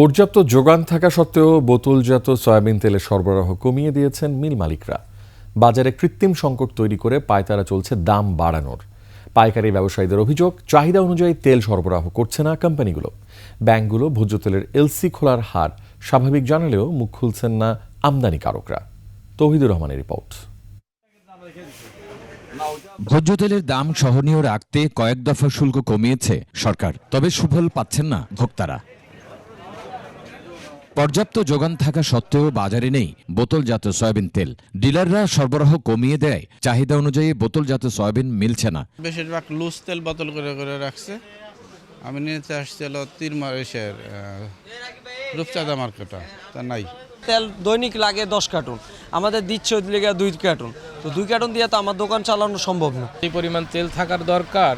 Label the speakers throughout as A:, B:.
A: পর্যাপ্ত যোগান থাকা সত্ত্বেও বোতলজাত সয়াবিন তেলের সরবরাহ কমিয়ে দিয়েছেন মিল মালিকরা। বাজারে কৃত্রিম সংকট তৈরি করে পায়তারা চলছে দাম বাড়ানোর। পাইকারি ব্যবসায়ীদের অভিযোগ, চাহিদা অনুযায়ী তেল সরবরাহ করছে না কোম্পানিগুলো। ব্যাংকগুলো ভোজ্য তেলের এলসি খোলার হার স্বাভাবিক জানালেও মুখ খুলছেন না আমদানিকারকরা। তৌহিদুর রহমানের রিপোর্ট।
B: ভোজ্য তেলের দাম সহনীয় রাখতে কয়েক দফা শুল্ক কমিয়েছে সরকার, তবে সুফল পাচ্ছেন না ভোক্তারা। পর্যাপ্ত যোগান থাকা সত্ত্বেও বাজারে নেই বোতলজাত সয়াবিন তেল। ডিলাররা সরবরাহ কমিয়ে দেয়, চাহিদা অনুযায়ী বোতলজাত সয়াবিন মিলছে না।
C: বেশিরভাগ লুজ তেল বোতল করে করে রাখছে। আমি নিতে আসছিল তিরমারেশের রূপচাঁদা মার্কেটা, তা নাই।
D: তেল দৈনিক লাগে 10 কার্টুন, আমাদের দিচ্ছে ওই লেগে 2 কার্টুন। তো 2 কার্টুন দিয়ে তো আমার দোকান চালানো সম্ভব না।
E: এই পরিমাণ তেল থাকার দরকার,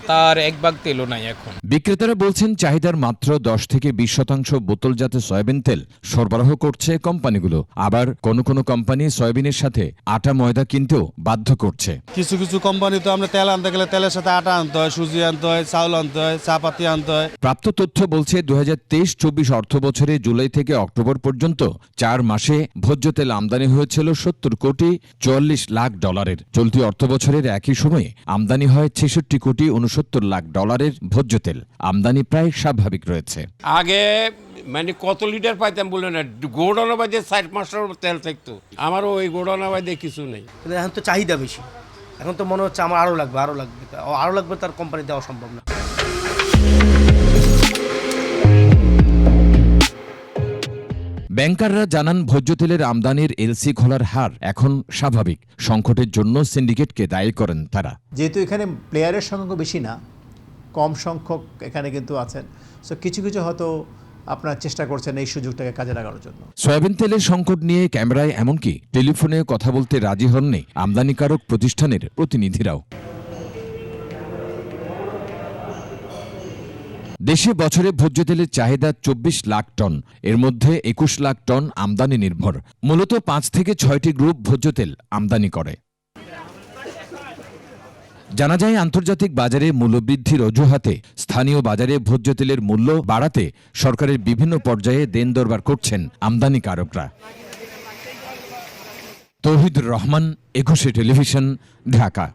E: তার এক ভাগ তেলও নাই এখন।
B: বিক্রেতারা বলছেন, চাহিদার মাত্র 10 থেকে 20% বোতলজাত সয়াবিন তেল সরবরাহ করছে কোম্পানিগুলো। আবার কোনো কোনো কোম্পানি সয়াবিনের সাথে আটা ময়দা কিনতেও বাধ্য করছে।
F: কিছু কিছু কোম্পানি তো আমরা তেল আনতে গেলে তেলের সাথে আটা আনতে হয়, সুজি আনতে হয়, চাউল আনতে হয়, চাপাতি আনতে হয়।
B: প্রাপ্ত তথ্য বলছে 2023-24 অর্থ বছরে জুলাই থেকে অক্টোবর পর্যন্ত 4 মাসে ভোজ্য তেল আমদানি হয়েছিল 70 কোটি 44 লাখ ডলারের। চলতি অর্থ বছরের একই সময়ে আমদানি হয় 66 কোটি 69 লাখ ডলারের ভোজ্য তেল। আমদানি প্রায় স্বাভাবিক রয়েছে।
G: আগে মানে কত লিটার পাইতাম বলে না, গোডাউনে বাইদে 4-5 তেল থাকতো। আমারও ওই গোডাউনে বাইদে কিছু নেই।
H: কিন্তু এখন তো চাহিদা বেশি, এখন তো মনে হচ্ছে আমার আরও লাগবে, তার কোম্পানি দেওয়া সম্ভব না।
B: ব্যাংকাররা জানান, ভোজ্য তেলের আমদানির এলসি খোলার হার এখন স্বাভাবিক। সংকটের জন্য সিন্ডিকেটকে দায়ী করেন তারা।
I: যেহেতু এখানে প্লেয়ারের সংখ্যা বেশি না, কম সংখ্যক এখানে কিন্তু আছেন, সো কিছু কিছু হয়তো আপনার চেষ্টা করছেন এই সুযোগটাকে কাজে লাগানোর জন্য।
B: সয়াবিন তেলের সংকট নিয়ে ক্যামেরায় এমনকি টেলিফোনে কথা বলতে রাজি হননি আমদানিকারক প্রতিষ্ঠানের প্রতিনিধিরাও। দেশে বছরে ভোজ্য তেলের চাহিদা 24 লাখ টন, এর মধ্যে 21 লাখ টন আমদানি নির্ভর। মূলত 5 থেকে 6টি গ্রুপ ভোজ্য তেল আমদানি করে। জানা যায়, আন্তর্জাতিক বাজারে মূল্যবৃদ্ধির অজুহাতে স্থানীয় বাজারে ভোজ্য তেলের মূল্য বাড়াতে সরকারের বিভিন্ন পর্যায়ে দেন দরবার করছেন আমদানিকারকরা। তৌহিদুর রহমান, 21 টেলিভিশন, ঢাকা।